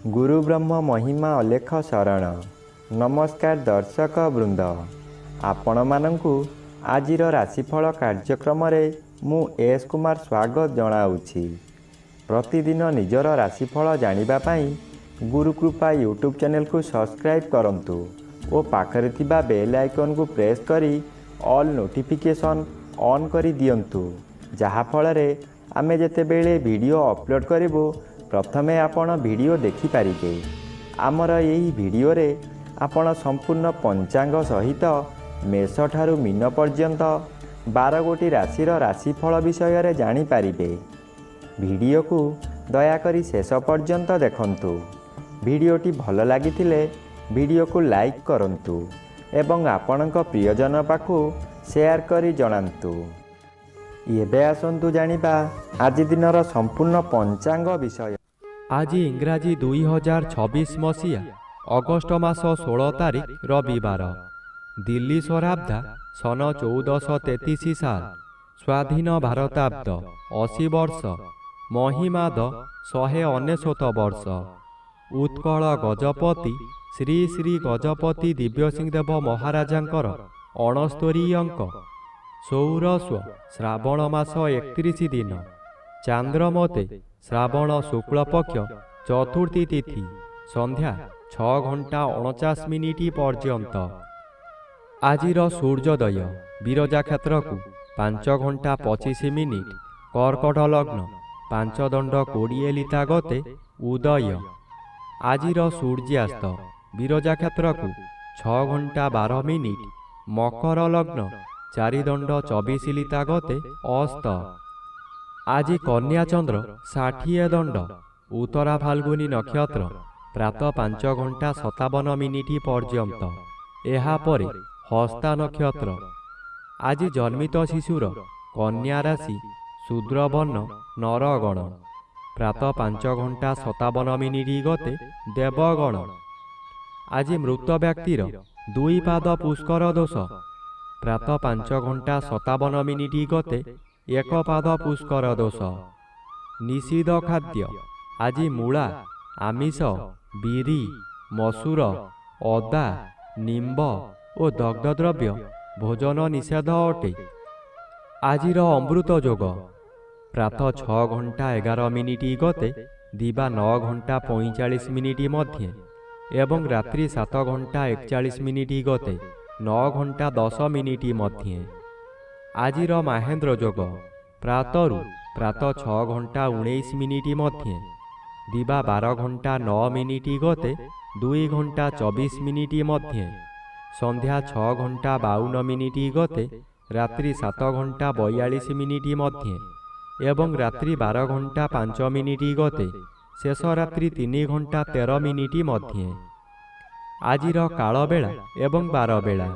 गुरु ब्रह्म महिमा अलेख शरण। नमस्कार दर्शक वृंद, आपण मानंकु आजिर राशिफल कार्यक्रम मु एस कुमार स्वागत जनाऊँगी। प्रतिदिन निजर राशिफल जानिबा पाई गुरुकृपा यूट्यूब चैनल को सब्सक्राइब करंतु और पाखरे थिबा बेल आइकन को प्रेस करी ऑल नोटिफिकेशन ऑन करी दियंतु, जहा फଳରେ आमे जेतेबेले वीडियो अपलोड करिवो प्रथमे आपण वीडियो देखि पारिबे। आमर यही वीडियो रे आपण संपूर्ण पंचांग सहित मेष ठारू मीन पर्यंत 12 गोटी राशिर राशिफल विषय रे जानि पारिबे। वीडियो को दयाकरी शेष पर्यंत देखंतु। वीडियोटी भल लागिथिले वीडियो को लाइक करंतु एवं आपणक प्रियजन पाखु शेयर करी जणांतु। एबे आसंतु जानिबा आज दिनर संपूर्ण पंचांग विषय। आज इंग्राजी 2026 मसीहा अगस्ट मास 16 तारिख रविवार। दिल्ली स्वराब्दा सन 1433 साल। स्वाधीन भारताब्द 80 वर्ष। महिमाद 199 वर्ष। उत्कल गजपति श्री श्री गजपति दिव्यसिंहदेव महाराजांकर 69 अंक। सौरस्व श्रावण मास 31 दिन। चांद्रमते श्रावण शुक्ल पक्ष चतुर्थी तिथि संध्या 6 घंटा 49 मिनिट पर्यंत। आजिर सूर्योदय विरजा क्षेत्र को 5 घंटा 25 मिनिट। कर्कट लग्न 5 दंड 20 लिता गते उदय। आजिर सूर्यास्त विरजा क्षेत्र को 6 घंटा 12 मिनिट। मकर लग्न 4 दंड 24 लिता गते अस्त। आज कन्या चंद्र 60 दंड उत्तरा फाल्गुनी नक्षत्र प्रातः 5 घंटा 57 मिनिट पर्यंत। एहापरे हस्ता नक्षत्र। आज जन्मित शिशुर कन्या राशि शूद्रवर्ण नरगण प्रातः 5 घंटा 57 मिनिट गते देवगण। आज मृत व्यक्तिर 2 पाद पुष्कर दोष प्रातः 5 घंटा 57 मिनिट गते 1 पाद पुष्कर दोष। निषिद्ध खाद्य आज मूला आमिष बिरी मसूर अदा निम्ब और दग्धद्रव्य भोजन निषेध अटे। आजिर अमृत योग प्रातः 6 घंटा 11 मिनिट गते दिवा 9 घंटा 45 मिनिट मध्य एवं रात्रि 7 घंटा 41 मिनिट गते 9 घंटा 10 मिनिट मध्य। आजिर महेंद्र योग प्रातः 6 घंटा 19 मिनिट मध्य दिवा 12 घंटा 9 मिनिट गते 2 घंटा 24 मिनिट मध्य। संध्या 6 घंटा 52 मिनिट गते रात्रि 7 घंटा 42 मिनिट मध्य एवं रात्रि 12 घंटा 5 मिनिट गते शेष रात्रि 3 घंटा 13 मिनिट मध्य। आजिर काल बेला एवं बार बेला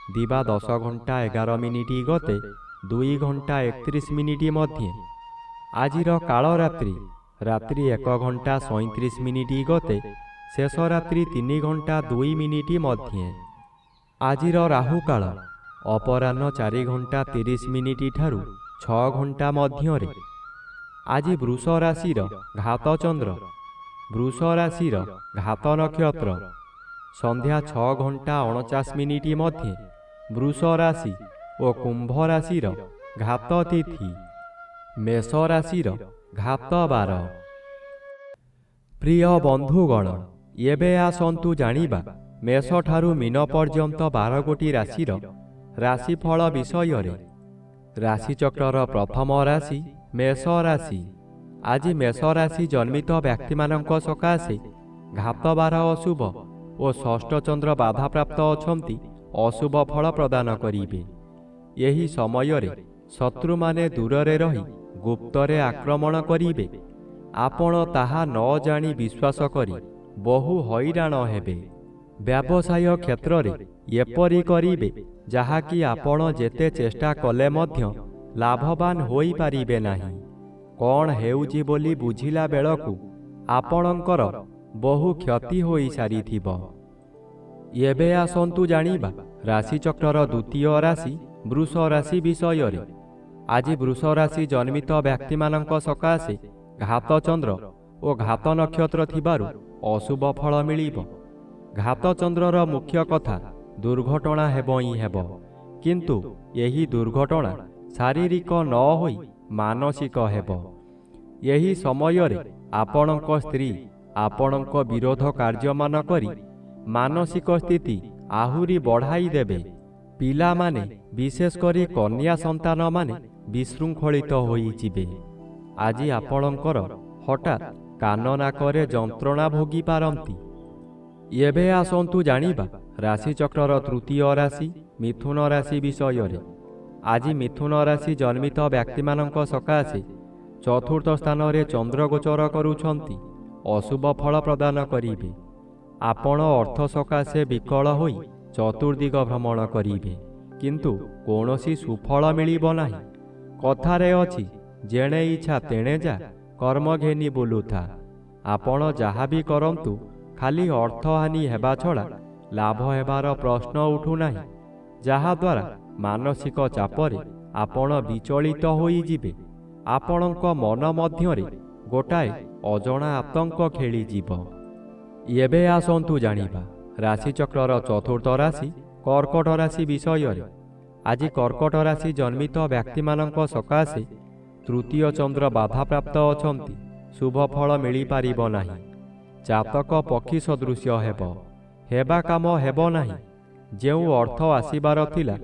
दिवा 10 घंटा 11 मिनिट गते 2 घंटा 31 मिनिट मध्य। आजिर काल रात्रि 1 घंटा 37 मिनिट गते शेष रात्रि 3 घंटा 2 मिनिट मध्य। आजिर राहु काल अपराह्न 4 घंटा 30 मिनिट ठारू 6 घंटा मध्य। आज वृष राशि घात चंद्र वृष राशि घात नक्षत्र संध्या 6 घंटा 49 मिनिट मध्य वृष राशि और कुंभ राशि घात तिथि। मेष राशि घात बार। प्रिय बंधुगण, एबे आसंतु जानिबा मेष ठारू मीन पर्यंत 12 गोटी राशिर राशिफल विषय रे। राशिचक्रर प्रथम राशि मेष राशि। आज मेष राशि जन्मित व्यक्ति मानक सकाशे घात बार अशुभ और षष्ठ चंद्र बाधा प्राप्त अछंती अशुभ फल प्रदान करिबे। यही समय रे शत्रु माने दूररे रही गुप्तरे आक्रमण करिबे। आपण ताहा न जानी विश्वास करी बहु हैराण हेबे। व्यवसाय क्षेत्र रे एपरि करिबे जहाकि आपण जेते चेष्टा कले मध्य लाभवान होई पारिबे नाही। कौन हेउजी बोली बुझिला बेलकु आपणकर बहु क्षति होई सारिथिबो। एबे आसंतु जानिबा राशिचक्रर द्वितीय राशि वृष राशि विषय रे। आज वृष राशि जन्मित व्यक्ति मानक सकाशे घात चंद्र और घात नक्षत्र थिबारु ଅଶୁଭ ଫଳ ମିଳିବ। ଘାତଚନ୍ଦ୍ରର ମୁଖ୍ୟ କଥା ଦୁର୍ଘଟଣା ହେବ ହିଁ ହେବ, କିନ୍ତୁ ଏହି ଦୁର୍ଘଟଣା ଶାରୀରିକ ନ ହୋଇ ମାନସିକ ହେବ। ଏହି ସମୟରେ ଆପଣଙ୍କ ସ୍ତ୍ରୀ ଆପଣଙ୍କ ବିରୋଧ କାର୍ଯ୍ୟମାନ କରି ମାନସିକ ସ୍ଥିତି ଆହୁରି ବଢ଼ାଇ ଦେବେ। ପିଲାମାନେ, ବିଶେଷ କରି କନ୍ୟା ସନ୍ତାନମାନେ ବିଶୃଙ୍ଖଳିତ ହୋଇଯିବେ। ଆଜି ଆପଣଙ୍କର ହଠାତ୍ କାନ ନାକରେ ଯନ୍ତ୍ରଣା ଭୋଗି ପାରନ୍ତି। ଏବେ ଆସନ୍ତୁ ଜାଣିବା ରାଶିଚକ୍ରର ତୃତୀୟ ରାଶି ମିଥୁନ ରାଶି ବିଷୟରେ। ଆଜି ମିଥୁନ ରାଶି ଜନ୍ମିତ ବ୍ୟକ୍ତିମାନଙ୍କ ସକାଶେ ଚତୁର୍ଥ ସ୍ଥାନରେ ଚନ୍ଦ୍ର ଗୋଚର କରୁଛନ୍ତି, ଅଶୁଭ ଫଳ ପ୍ରଦାନ କରିବେ। ଆପଣ ଅର୍ଥ ସକାଶେ ବିକଳ ହୋଇ ଚତୁର୍ଦିଗ ଭ୍ରମଣ କରିବେ, କିନ୍ତୁ କୌଣସି ସୁଫଳ ମିଳିବ ନାହିଁ। କଥାରେ ଅଛି, ଯେଣେ ଇଚ୍ଛା ତେଣେ ଯା, କର୍ମ ଘେନି ବୁଲୁଥା। ଆପଣ ଯାହା ବି କରନ୍ତୁ, ଖାଲି ଅର୍ଥହାନି ହେବା ଛଡ଼ା ଲାଭ ହେବାର ପ୍ରଶ୍ନ ଉଠୁନାହିଁ, ଯାହାଦ୍ୱାରା ମାନସିକ ଚାପରେ ଆପଣ ବିଚଳିତ ହୋଇଯିବେ। ଆପଣଙ୍କ ମନ ମଧ୍ୟରେ ଗୋଟାଏ ଅଜଣା ଆତଙ୍କ ଖେଳିଯିବ। ଏବେ ଆସନ୍ତୁ ଜାଣିବା ରାଶିଚକ୍ରର ଚତୁର୍ଥ ରାଶି କର୍କଟ ରାଶି ବିଷୟରେ। ଆଜି କର୍କଟ ରାଶି ଜନ୍ମିତ ବ୍ୟକ୍ତିମାନଙ୍କ ସକାଶେ ତୃତୀୟ ଚନ୍ଦ୍ର ବାଧାପ୍ରାପ୍ତ ଅଛନ୍ତି, ଶୁଭ ଫଳ ମିଳିପାରିବ ନାହିଁ। ଜାତକ ପକ୍ଷୀ ସଦୃଶ୍ୟ ହେବା କାମ ହେବ ନାହିଁ। ଯେଉଁ ଅର୍ଥ ଆସିବାର ଥିଲା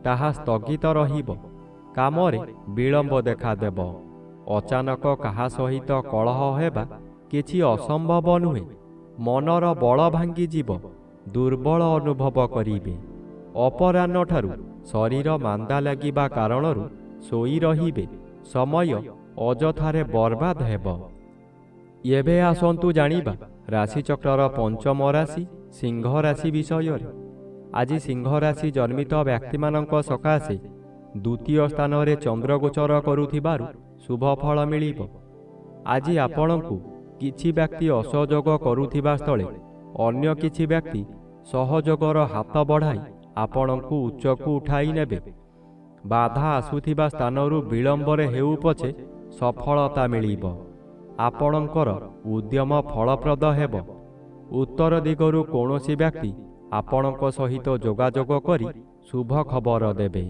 ତାହା ସ୍ଥଗିତ ରହିବ। କାମରେ ବିଳମ୍ବ ଦେଖାଦେବ। ଅଚାନକ କାହା ସହିତ କଳହ ହେବା କିଛି ଅସମ୍ଭବ ନୁହେଁ। ମନର ବଳ ଭାଙ୍ଗିଯିବ, ଦୁର୍ବଳ ଅନୁଭବ କରିବେ। ଅପରାହ୍ନଠାରୁ ଶରୀର ମାନ୍ଦା ଲାଗିବା କାରଣରୁ ଶୋଇ ରହିବେ। ସମୟ ଅଯଥାରେ ବର୍ବାଦ ହେବ। ଏବେ ଆସନ୍ତୁ ଜାଣିବା ରାଶିଚକ୍ରର ପଞ୍ଚମ ରାଶି ସିଂହ ରାଶି ବିଷୟରେ। ଆଜି ସିଂହ ରାଶି ଜନ୍ମିତ ବ୍ୟକ୍ତିମାନଙ୍କ ସକାଶେ ଦ୍ୱିତୀୟ ସ୍ଥାନରେ ଚନ୍ଦ୍ରଗୋଚର କରୁଥିବାରୁ ଶୁଭ ଫଳ ମିଳିବ। ଆଜି ଆପଣଙ୍କୁ କିଛି ବ୍ୟକ୍ତି ଅସହଯୋଗ କରୁଥିବା ସ୍ଥଳେ ଅନ୍ୟ କିଛି ବ୍ୟକ୍ତି ସହଯୋଗର ହାତ ବଢ଼ାଇ ଆପଣଙ୍କୁ ଉଚ୍ଚକୁ ଉଠାଇ ନେବେ। ବାଧା ଆସୁଥିବା ସ୍ଥାନରୁ ବିଳମ୍ବରେ ହେଉ ପଛେ ସଫଳତା ମିଳିବ। ଆପଣଙ୍କର ଉଦ୍ୟମ ଫଳପ୍ରଦ ହେବ। ଉତ୍ତର ଦିଗରୁ କୌଣସି ବ୍ୟକ୍ତି ଆପଣଙ୍କ ସହିତ ଯୋଗାଯୋଗ କରି ଶୁଭ ଖବର ଦେବେ।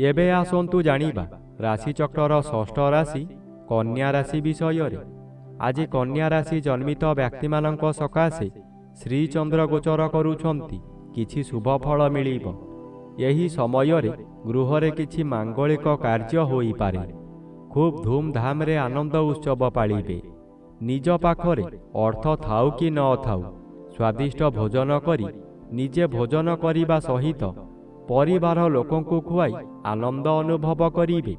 ଏବେ ଆସନ୍ତୁ ଜାଣିବା ରାଶିଚକ୍ରର ଷଷ୍ଠ ରାଶି କନ୍ୟା ରାଶି ବିଷୟରେ। ଆଜି କନ୍ୟା ରାଶି ଜନ୍ମିତ ବ୍ୟକ୍ତିମାନଙ୍କ ସକାଶେ ଶ୍ରୀଚନ୍ଦ୍ର ଗୋଚର କରୁଛନ୍ତି, କିଛି ଶୁଭ ଫଳ ମିଳିବ। ଏହି ସମୟରେ ଗୃହରେ କିଛି ମାଙ୍ଗଳିକ କାର୍ଯ୍ୟ ହୋଇପାରେ। ଖୁବ୍ ଧୁମଧାମରେ ଆନନ୍ଦ ଉତ୍ସବ ପାଳିବେ। ନିଜ ପାଖରେ ଅର୍ଥ ଥାଉ କି ନ ଥାଉ ସ୍ୱାଦିଷ୍ଟ ଭୋଜନ କରି ନିଜେ ଭୋଜନ କରିବା ସହିତ ପରିବାର ଲୋକଙ୍କୁ ଖୁଆଇ ଆନନ୍ଦ ଅନୁଭବ କରିବେ।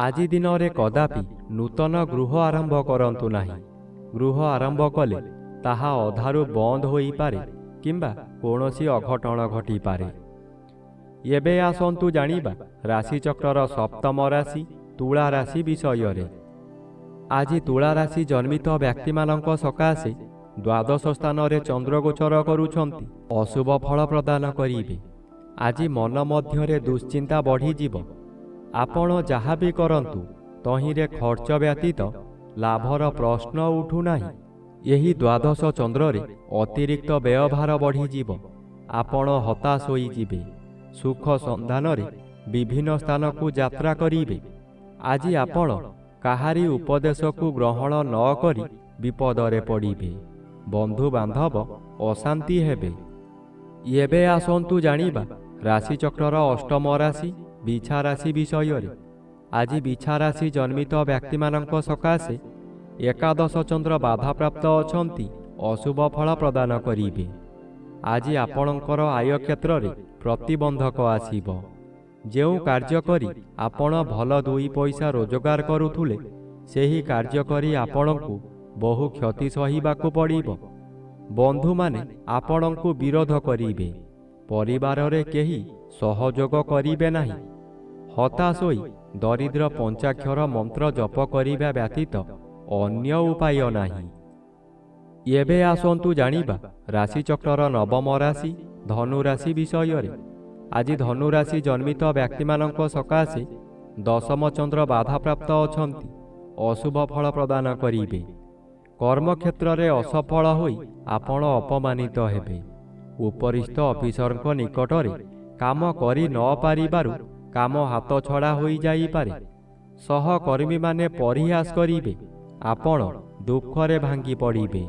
ଆଜି ଦିନରେ କଦାପି ନୂତନ ଗୃହ ଆରମ୍ଭ କରନ୍ତୁ ନାହିଁ। ଗୃହ ଆରମ୍ଭ କଲେ ତାହା ଅଧାରୁ ବନ୍ଦ ହୋଇପାରେ କିମ୍ବା କୌଣସି ଅଘଟଣ ଘଟିପାରେ। ଏବେ ଆସନ୍ତୁ ଜାଣିବା ରାଶିଚକ୍ରର ସପ୍ତମ ରାଶି ତୁଳା ରାଶି ବିଷୟରେ। ଆଜି ତୁଳା ରାଶି ଜନ୍ମିତ ବ୍ୟକ୍ତିମାନଙ୍କ ସକାଶେ ଦ୍ୱାଦଶ ସ୍ଥାନରେ ଚନ୍ଦ୍ରଗୋଚର କରୁଛନ୍ତି, ଅଶୁଭ ଫଳ ପ୍ରଦାନ କରିବେ। ଆଜି ମନ ମଧ୍ୟରେ ଦୁଶ୍ଚିନ୍ତା ବଢ଼ିଯିବ। ଆପଣ ଯାହା ବି କରନ୍ତୁ ତହିଁରେ ଖର୍ଚ୍ଚ ବ୍ୟତୀତ ଲାଭର ପ୍ରଶ୍ନ ଉଠୁନାହିଁ। ଏହି ଦ୍ୱାଦଶ ଚନ୍ଦ୍ରରେ ଅତିରିକ୍ତ ବ୍ୟୟଭାର ବଢ଼ିଯିବ। ଆପଣ ହତାଶ ହୋଇଯିବେ। ସୁଖ ସନ୍ଧାନରେ ବିଭିନ୍ନ ସ୍ଥାନକୁ ଯାତ୍ରା କରିବେ। ଆଜି ଆପଣ କାହାରି ଉପଦେଶକୁ ଗ୍ରହଣ ନ କରି ବିପଦରେ ପଡ଼ିବେ। ବନ୍ଧୁବାନ୍ଧବ ଅଶାନ୍ତି ହେବେ। ଏବେ ଆସନ୍ତୁ ଜାଣିବା ରାଶିଚକ୍ରର ଅଷ୍ଟମ ରାଶି ବିଛା ରାଶି ବିଷୟରେ। ଆଜି ବିଛା ରାଶି ଜନ୍ମିତ ବ୍ୟକ୍ତିମାନଙ୍କ ସକାଶେ ଏକାଦଶ ଚନ୍ଦ୍ର ବାଧାପ୍ରାପ୍ତ ଅଛନ୍ତି, ଅଶୁଭ ଫଳ ପ୍ରଦାନ କରିବେ। ଆଜି ଆପଣଙ୍କର ଆୟ କ୍ଷେତ୍ରରେ ପ୍ରତିବନ୍ଧକ ଆସିବ। ଯେଉଁ କାର୍ଯ୍ୟ କରି ଆପଣ ଭଲ ଦୁଇ ପଇସା ରୋଜଗାର କରୁଥିଲେ ସେହି କାର୍ଯ୍ୟ କରି ଆପଣଙ୍କୁ ବହୁ କ୍ଷତି ସହିବାକୁ ପଡ଼ିବ। ବନ୍ଧୁମାନେ ଆପଣଙ୍କୁ ବିରୋଧ କରିବେ। ପରିବାରରେ କେହି ସହଯୋଗ କରିବେ ନାହିଁ। ହତାଶ ହୋଇ ଦରିଦ୍ର ପଞ୍ଚାକ୍ଷର ମନ୍ତ୍ର ଜପ କରିବା ବ୍ୟତୀତ ଅନ୍ୟ ଉପାୟ ନାହିଁ। ଏବେ ଆସନ୍ତୁ ଜାଣିବା ରାଶିଚକ୍ରର ନବମ ରାଶି ଧନୁ ରାଶି ବିଷୟରେ। ଆଜି ଧନୁ ରାଶି ଜନ୍ମିତ ବ୍ୟକ୍ତିମାନଙ୍କ ସକାଶେ ଦଶମ ଚନ୍ଦ୍ର ବାଧାପ୍ରାପ୍ତ ଅଛନ୍ତି, ଅଶୁଭ ଫଳ ପ୍ରଦାନ କରିବେ। କର୍ମକ୍ଷେତ୍ରରେ ଅସଫଳ ହୋଇ ଆପଣ ଅପମାନିତ ହେବେ। ଉପରିସ୍ଥ ଅଫିସରଙ୍କ ନିକଟରେ କାମ କରି ନ ପାରିବାରୁ କାମ ହାତଛଡ଼ା ହୋଇଯାଇପାରେ। ସହକର୍ମୀମାନେ ପରିହାସ କରିବେ। ଆପଣ ଦୁଃଖରେ ଭାଙ୍ଗି ପଡ଼ିବେ।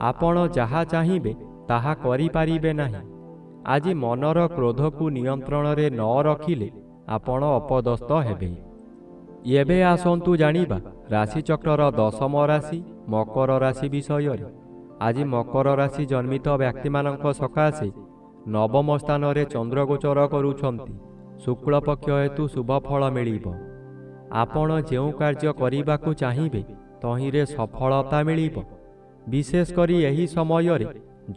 ଆପଣ ଯାହା ଚାହିଁବେ ତାହା କରିପାରିବେ ନାହିଁ। ଆଜି ମନର କ୍ରୋଧକୁ ନିୟନ୍ତ୍ରଣରେ ନ ରଖିଲେ ଆପଣ ଅପଦସ୍ତ ହେବେ। ଏବେ ଆସନ୍ତୁ ଜାଣିବା ରାଶିଚକ୍ରର ଦଶମ ରାଶି ମକର ରାଶି ବିଷୟରେ। ଆଜି ମକର ରାଶି ଜନ୍ମିତ ବ୍ୟକ୍ତିମାନଙ୍କ ସକାଶେ ନବମ ସ୍ଥାନରେ ଚନ୍ଦ୍ରଗୋଚର କରୁଛନ୍ତି। ଶୁକ୍ଳପକ୍ଷ ହେତୁ ଶୁଭଫଳ ମିଳିବ। ଆପଣ ଯେଉଁ କାର୍ଯ୍ୟ କରିବାକୁ ଚାହିଁବେ ତହିଁରେ ସଫଳତା ମିଳିବ। ବିଶେଷ କରି ଏହି ସମୟରେ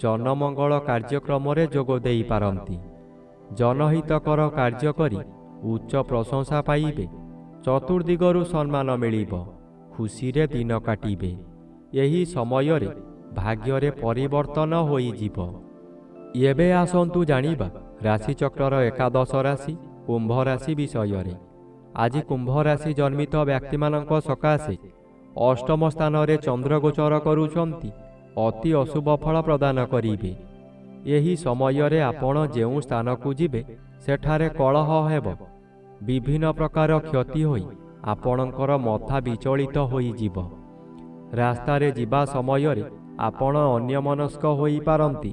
ଜନମଙ୍ଗଳ କାର୍ଯ୍ୟକ୍ରମରେ ଯୋଗ ଦେଇପାରନ୍ତି। ଜନହିତକର କାର୍ଯ୍ୟ କରି ଉଚ୍ଚ ପ୍ରଶଂସା ପାଇବେ। ଚତୁର୍ଦିଗରୁ ସମ୍ମାନ ମିଳିବ। ଖୁସିରେ ଦିନ କାଟିବେ। ଏହି ସମୟରେ ଭାଗ୍ୟରେ ପରିବର୍ତ୍ତନ ହୋଇଯିବ। ଏବେ ଆସନ୍ତୁ ଜାଣିବା ରାଶିଚକ୍ରର ଏକାଦଶ ରାଶି କୁମ୍ଭ ରାଶି ବିଷୟରେ। ଆଜି କୁମ୍ଭ ରାଶି ଜନ୍ମିତ ବ୍ୟକ୍ତିମାନଙ୍କ ସକାଶେ ଅଷ୍ଟମ ସ୍ଥାନରେ ଚନ୍ଦ୍ରଗୋଚର କରୁଛନ୍ତି। ଅତି ଅଶୁଭ ଫଳ ପ୍ରଦାନ କରିବେ। ଏହି ସମୟରେ ଆପଣ ଯେଉଁ ସ୍ଥାନକୁ ଯିବେ ସେଠାରେ କଳହ ହେବ। ବିଭିନ୍ନ ପ୍ରକାର କ୍ଷତି ହୋଇ ଆପଣଙ୍କର ମଥା ବିଚଳିତ ହୋଇଯିବ। ରାସ୍ତାରେ ଯିବା ସମୟରେ ଆପଣ ଅନ୍ୟମନସ୍କ ହୋଇପାରନ୍ତି।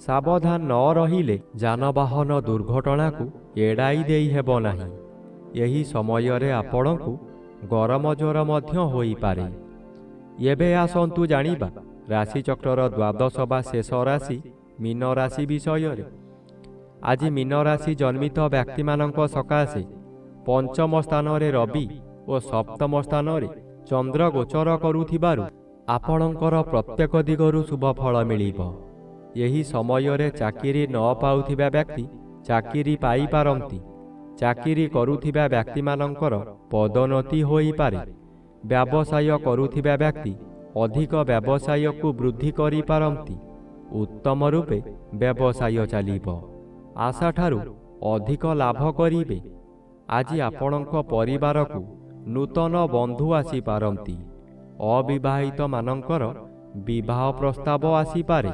ସାବଧାନ ନ ରହିଲେ ଯାନବାହନ ଦୁର୍ଘଟଣାକୁ ଏଡ଼ାଇ ଦେଇ ହେବ ନାହିଁ। ଏହି ସମୟରେ ଆପଣଙ୍କୁ ଗରମ ଜ୍ୱର ମଧ୍ୟ ହୋଇପାରେ। ଏବେ ଆସନ୍ତୁ ଜାଣିବା ରାଶିଚକ୍ରର ଦ୍ୱାଦଶ ବା ଶେଷ ରାଶି ମୀନ ରାଶି ବିଷୟରେ। ଆଜି ମୀନ ରାଶି ଜନ୍ମିତ ବ୍ୟକ୍ତିମାନଙ୍କ ସକାଶେ ପଞ୍ଚମ ସ୍ଥାନରେ ରବି ଓ ସପ୍ତମ ସ୍ଥାନରେ ଚନ୍ଦ୍ର ଗୋଚର କରୁଥିବାରୁ ଆପଣଙ୍କର ପ୍ରତ୍ୟେକ ଦିଗରୁ ଶୁଭଫଳ ମିଳିବ। ଏହି ସମୟରେ ଚାକିରି ନ ପାଉଥିବା ବ୍ୟକ୍ତି ଚାକିରି ପାଇପାରନ୍ତି। ଚାକିରି କରୁଥିବା ବ୍ୟକ୍ତିମାନଙ୍କର ପଦୋନ୍ନତି ହୋଇପାରେ। ବ୍ୟବସାୟ କରୁଥିବା ବ୍ୟକ୍ତି ଅଧିକ ବ୍ୟବସାୟକୁ ବୃଦ୍ଧି କରିପାରନ୍ତି। ଉତ୍ତମ ରୂପେ ବ୍ୟବସାୟ ଚାଲିବ। ଆଶାଠାରୁ ଅଧିକ ଲାଭ କରିବେ। ଆଜି ଆପଣଙ୍କ ପରିବାରକୁ ନୂତନ ବନ୍ଧୁ ଆସିପାରନ୍ତି। ଅବିବାହିତମାନଙ୍କର ବିବାହ ପ୍ରସ୍ତାବ ଆସିପାରେ।